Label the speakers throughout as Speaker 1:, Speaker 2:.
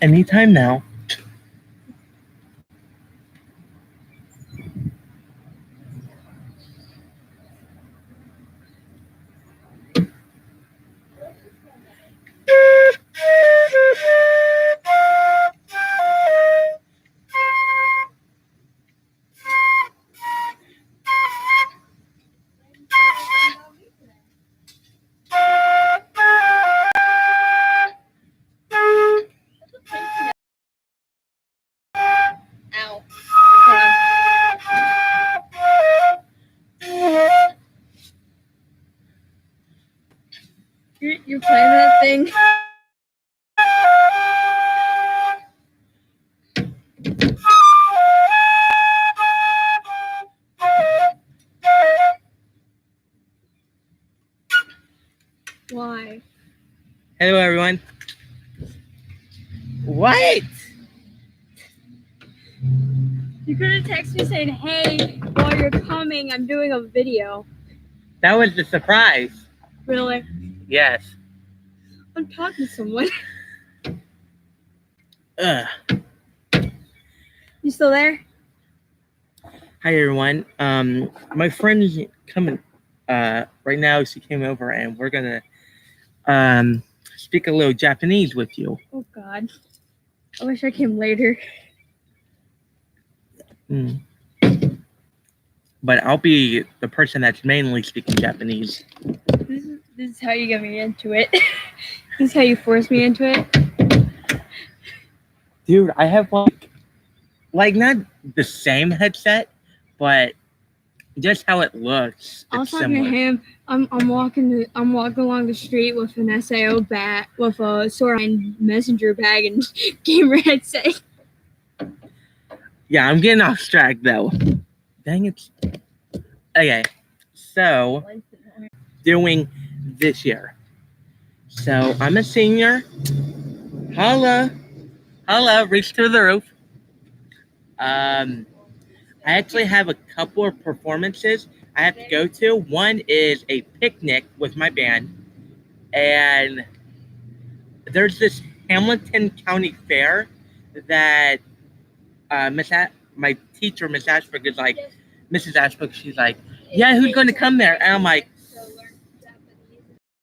Speaker 1: Anytime now.
Speaker 2: Ow. You're playing that thing? Why?
Speaker 1: Hello, everyone. What?
Speaker 2: You could have texted me saying, "Hey, while you're coming, I'm doing a video."
Speaker 1: That was the surprise.
Speaker 2: Really?
Speaker 1: Yes.
Speaker 2: I'm talking to someone.
Speaker 1: Ugh.
Speaker 2: You still there?
Speaker 1: Hi, everyone. My friend is coming right now. She came over, and we're gonna speak a little Japanese with you.
Speaker 2: Oh God. I wish I came later.
Speaker 1: But I'll be the person that's mainly speaking Japanese.
Speaker 2: This is how you get me into it. This is how you force me into it.
Speaker 1: Dude, I have like not the same headset, but just how it looks.
Speaker 2: I was
Speaker 1: It's
Speaker 2: talking to
Speaker 1: similar.
Speaker 2: him. I'm walking along the street with an SAO bat, with a Swordline messenger bag and gamer headset.
Speaker 1: Yeah, I'm getting off track though. Dang it. Okay, so doing this year. So I'm a senior. Holla, holla, reach through the roof. I actually have a couple of performances I have to go to. One is a picnic with my band, and there's this Hamilton County Fair that my teacher, Miss Ashbrook, is like, Mrs. Ashbrook, she's like, yeah, who's going to come there? And I'm like,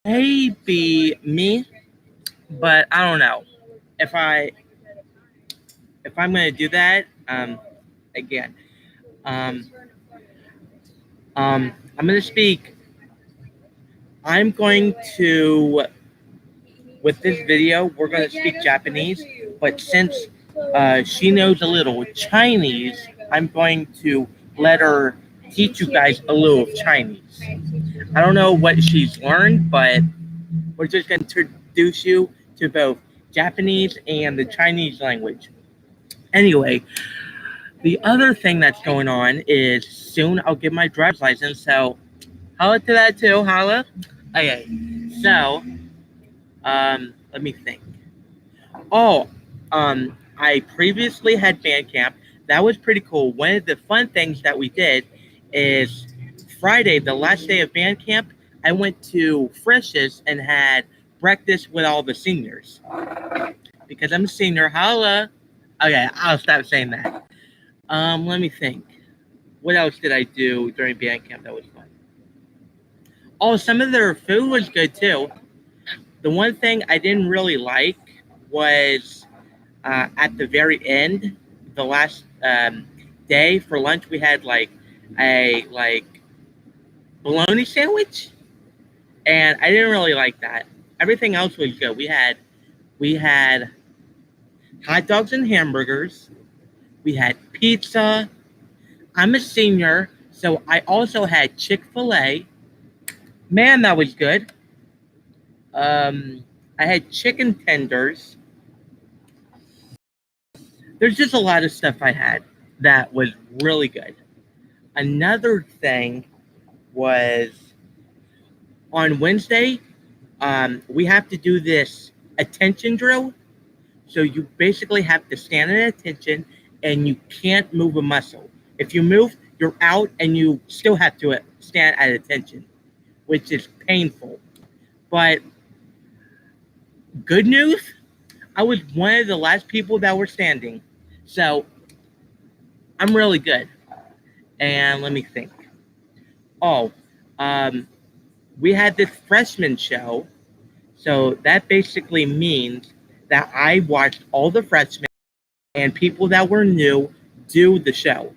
Speaker 1: maybe me, but I don't know if I'm going to do that. Again, um, I'm going to speak. I'm going to, with this video, we're going to speak Japanese, but since she knows a little Chinese, I'm going to let her teach you guys a little of Chinese. I don't know what she's learned, but we're just going to introduce you to both Japanese and the Chinese language. Anyway, the other thing that's going on is soon I'll get my driver's license, so holla to that too, holla. Okay, so let me think. Oh, I previously had band camp. That was pretty cool. One of the fun things that we did is Friday, the last day of band camp, I went to Frisch's and had breakfast with all the seniors. Because I'm a senior, holla. Okay, I'll stop saying that. Let me think. What else did I do during band camp that was fun? Oh, some of their food was good too. The one thing I didn't really like was at the very end, the last day for lunch, we had like a bologna sandwich, and I didn't really like that. Everything else was good. We had hot dogs and hamburgers. We had pizza. I'm a senior, so I also had Chick-fil-A. Man, that was good. I had chicken tenders. There's just a lot of stuff I had that was really good. Another thing was on Wednesday, we have to do this attention drill. So you basically have to stand at attention and you can't move a muscle. If you move, you're out and you still have to stand at attention, which is painful. But good news, I was one of the last people that were standing. So I'm really good. And let me think. Oh, um, we had this freshman show. So that basically means that I watched all the freshmen and people that were new do the show.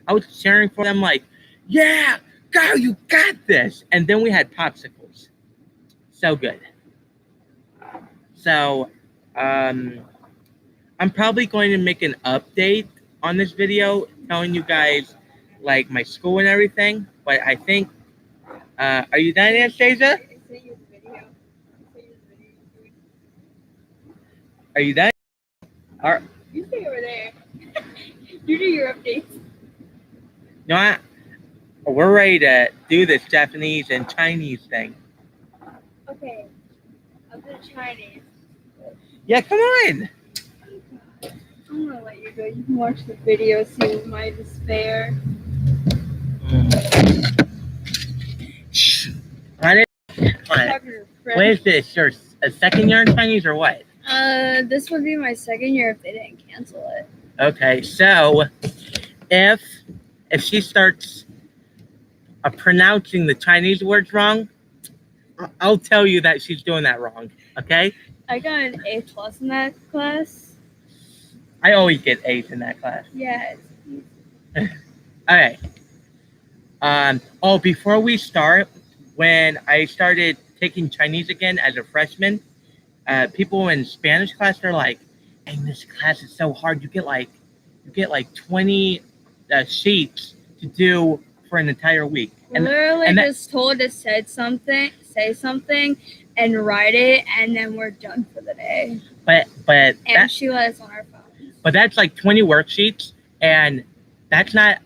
Speaker 1: I was cheering for them like, yeah, go, you got this. And then we had popsicles. So good. So um, I'm probably going to make an update on this video telling you guys like my school and everything. But I think, are you done, Anastasia? Are you done? Are,
Speaker 2: You stay over there. You do your updates.
Speaker 1: no, we're ready to do this Japanese and Chinese thing.
Speaker 2: Okay. I'll do Chinese.
Speaker 1: Yeah, come on.
Speaker 2: I'm gonna let you go. You can watch the video, see my despair.
Speaker 1: What is, what?
Speaker 2: Talking to friends.
Speaker 1: What is this? Your a second year in Chinese or what?
Speaker 2: This would be my second year if they didn't cancel it.
Speaker 1: Okay, so if she starts pronouncing the Chinese words wrong, I'll tell you that she's doing that wrong. Okay?
Speaker 2: I got an A+ in that class.
Speaker 1: I always get A's in that class.
Speaker 2: Yeah.
Speaker 1: Okay. Oh, before we start, when I started taking Chinese again as a freshman, people in Spanish class are like, "Dang, this class is so hard. You get like 20 sheets to do for an entire week."
Speaker 2: Literally
Speaker 1: and that-
Speaker 2: just told to say something, and write it, and then we're done for the day.
Speaker 1: But
Speaker 2: And she let us on our phones.
Speaker 1: but that's like 20 worksheets, and that's not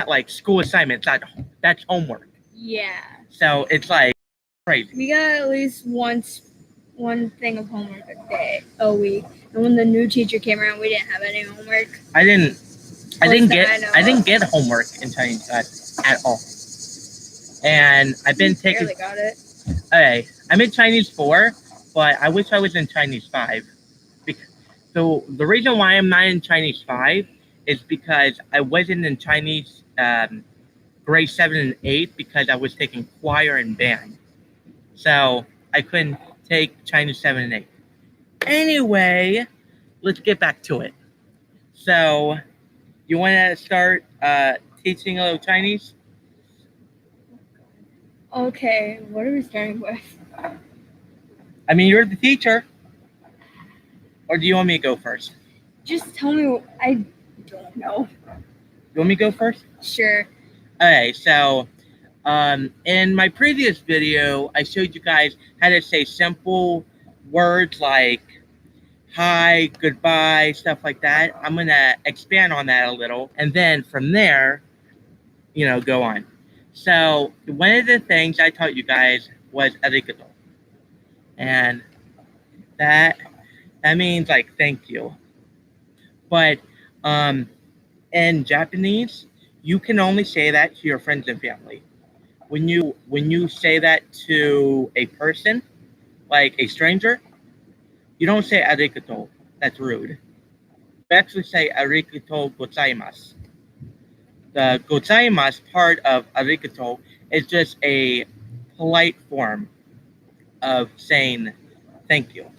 Speaker 1: like school assignments. That's homework.
Speaker 2: Yeah.
Speaker 1: So it's like crazy.
Speaker 2: We got at least one thing of homework a week. And when the new teacher came around, we didn't have any homework.
Speaker 1: I didn't
Speaker 2: I
Speaker 1: get homework in Chinese class at all. And I've been taking.
Speaker 2: Barely got it.
Speaker 1: Okay, I'm in Chinese 4, but I wish I was in Chinese 5. So the reason why I'm not in Chinese 5 is because I wasn't in Chinese grade 7 and 8 because I was taking choir and band. So I couldn't take Chinese 7 and 8. Anyway, let's get back to it. So you want to start teaching a little Chinese?
Speaker 2: Okay, what are we starting with?
Speaker 1: I mean, you're the teacher. Or do you want me to go first?
Speaker 2: Just tell me. I don't know.
Speaker 1: You want me to go first?
Speaker 2: Sure.
Speaker 1: Okay, so in my previous video, I showed you guys how to say simple words like hi, goodbye, stuff like that. I'm going to expand on that a little. And then from there, go on. So one of the things I taught you guys was arigato. And that means like thank you. But in Japanese, you can only say that to your friends and family. When you say that to a person, like a stranger, you don't say arigato. That's rude. You actually say arigato gozaimasu. The gozaimasu part of arigato is just a polite form of saying thank you.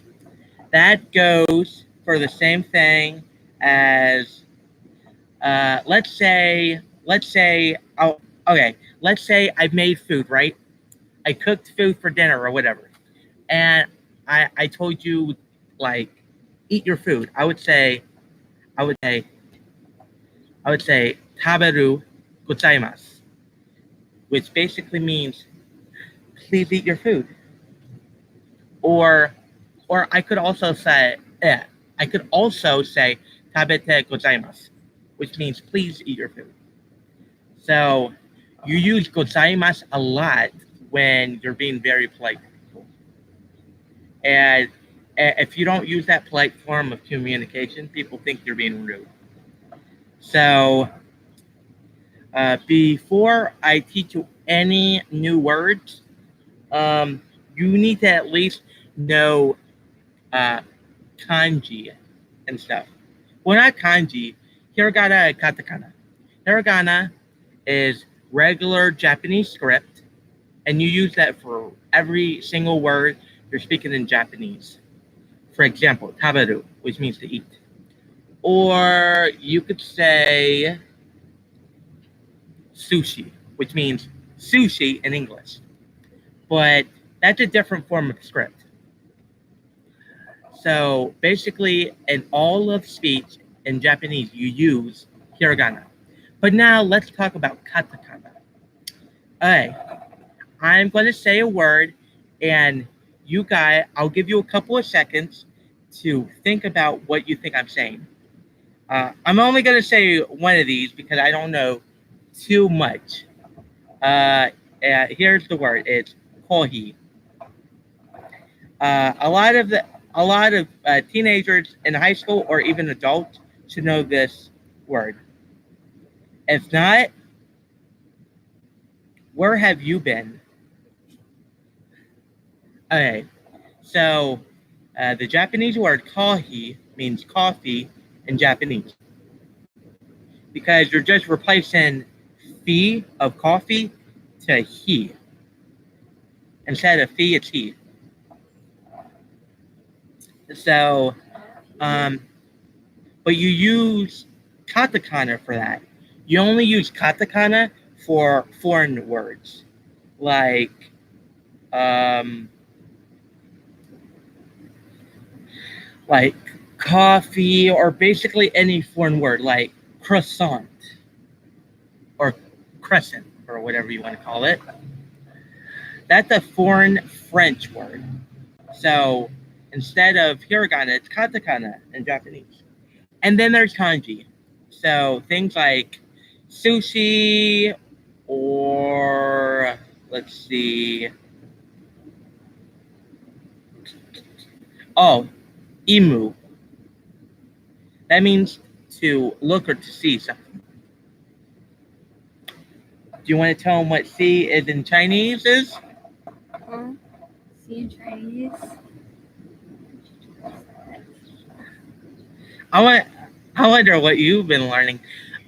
Speaker 1: That goes for the same thing as let's say I've made food, right? I cooked food for dinner or whatever, and I told you like eat your food. I would say taberu gozaimasu, which basically means please eat your food. Or I could also say tabete gozaimasu, which means please eat your food. So you use gozaimasu a lot when you're being very polite to people. And if you don't use that polite form of communication, people think you're being rude. So before I teach you any new words, you need to at least know kanji and stuff. Well, not kanji, hiragana and katakana. Hiragana is regular Japanese script, and you use that for every single word you're speaking in Japanese. For example, taberu, which means to eat. Or you could say sushi, which means sushi in English. But that's a different form of script. So basically, in all of speech in Japanese, you use hiragana. But now let's talk about katakana. Alright, I'm going to say a word, and you guys, I'll give you a couple of seconds to think about what you think I'm saying. I'm only going to say one of these because I don't know too much. Here's the word. It's kohi. A lot of teenagers in high school or even adults should know this word. If not, where have you been? Okay, so the Japanese word kohi means coffee in Japanese because you're just replacing fee of coffee to he. Instead of fee, it's he. So, but you use katakana for that. You only use katakana for foreign words, like coffee, or basically any foreign word, like croissant or crescent, or whatever you want to call it. That's a foreign French word. So instead of hiragana, it's katakana in Japanese. And then there's kanji. So things like sushi, or let's see. Oh, imu. That means to look or to see something. Do you want to tell them what see is in Chinese is?
Speaker 2: See in Chinese.
Speaker 1: I wonder what you've been learning.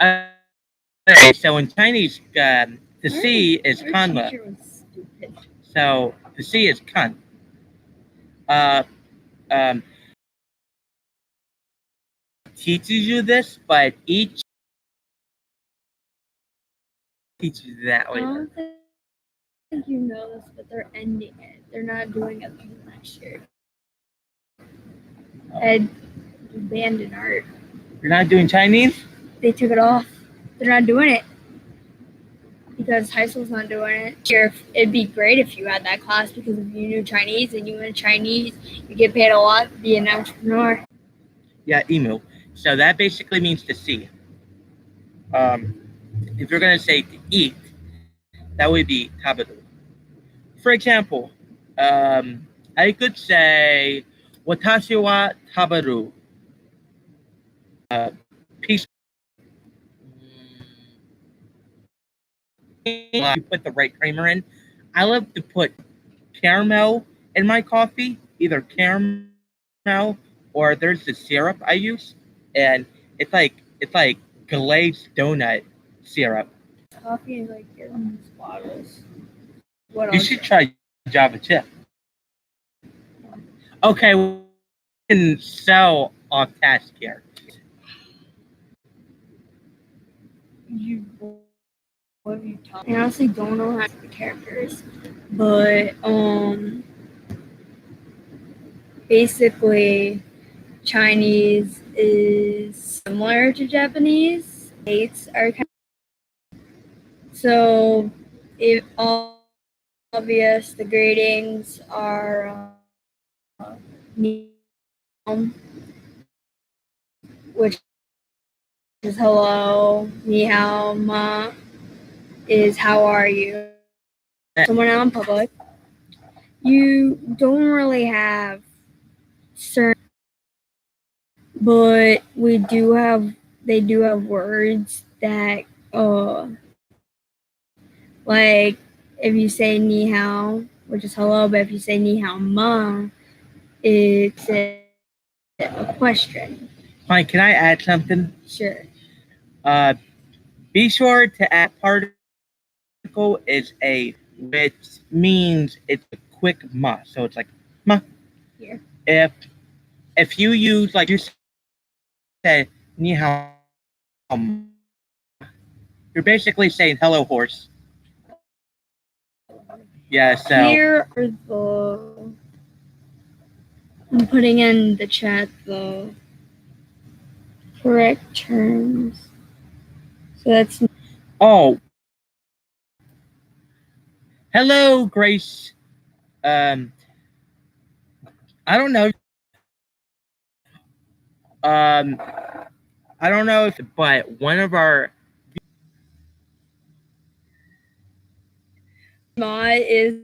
Speaker 1: Okay, so in Chinese, the C is kanma. So the C is kan. Teaches you this, but each teaches you that
Speaker 2: I
Speaker 1: later.
Speaker 2: don't think you know this, but they're ending it. They're not doing it until next year. Ed banned in art.
Speaker 1: You're not doing Chinese?
Speaker 2: They took it off. They're not doing it because high school's not doing it. Sure, it'd be great if you had that class because if you knew Chinese and you went Chinese, you get paid a lot to be an entrepreneur.
Speaker 1: Yeah, imu. So that basically means to see. If you're going to say to eat, that would be taberu. For example, I could say, watashi wa taberu. Peace. You put the right creamer in. I love to put caramel in my coffee, either caramel or there's the syrup I use, and it's like glazed donut syrup.
Speaker 2: Coffee is like in these bottles. What
Speaker 1: You
Speaker 2: else?
Speaker 1: should try Java chip. Okay, we can sell off task here.
Speaker 2: What have you taught? I honestly don't know how to the characters, but basically Chinese is similar to Japanese. States are kind of, so it obvious the gradings are which is hello, ni hao, ma is how are you. Someone out in public, you don't really have certain, but they do have words that like if you say ni hao, which is hello, but if you say ni hao ma, it's a question.
Speaker 1: Fine, can I add something?
Speaker 2: Sure.
Speaker 1: Be sure to add particle is a, which means it's a quick ma. So it's like ma.
Speaker 2: Here.
Speaker 1: If you use, like you said, ni hao, you're basically saying hello, horse. Yeah, so
Speaker 2: Here are the. I'm putting in the chat the correct terms. So that's.
Speaker 1: oh, hello, Grace. I don't know. I don't know if, but one of our
Speaker 2: Ma is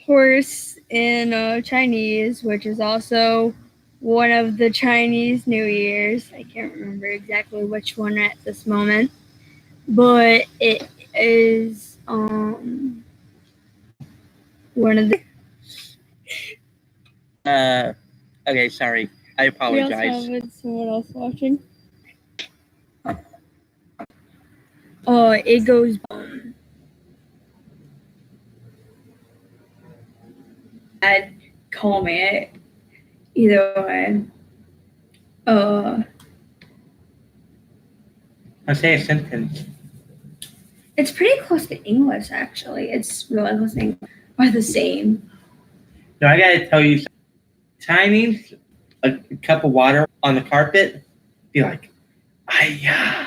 Speaker 2: horse in Chinese, which is also one of the Chinese New Year's. I can't remember exactly which one at this moment, but it is one of the.
Speaker 1: okay, sorry. I
Speaker 2: We also
Speaker 1: apologize.
Speaker 2: have someone else watching. It goes. I'd call me either way.
Speaker 1: I'll say a sentence.
Speaker 2: It's pretty close to English, actually. It's really close to English. Or the same.
Speaker 1: No, I gotta tell you, Chinese, a cup of water on the carpet, be like, "Ayah,"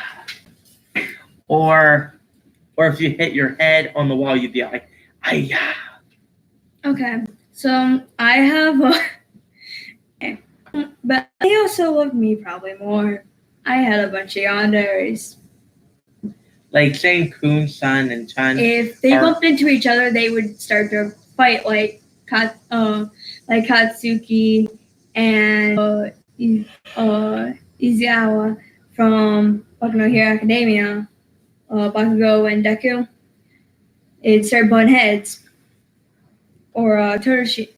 Speaker 1: or if you hit your head on the wall, you'd be like, "Ayah."
Speaker 2: Okay, so I have okay. But they also love me probably more. I had a bunch of yanders.
Speaker 1: Like saying Kun, San, and Chan.
Speaker 2: If they bumped into each other, they would start to fight like Katsuki and Izawa from Boku no Hero Academia, Bakugo and Deku. It'd start butting heads. Or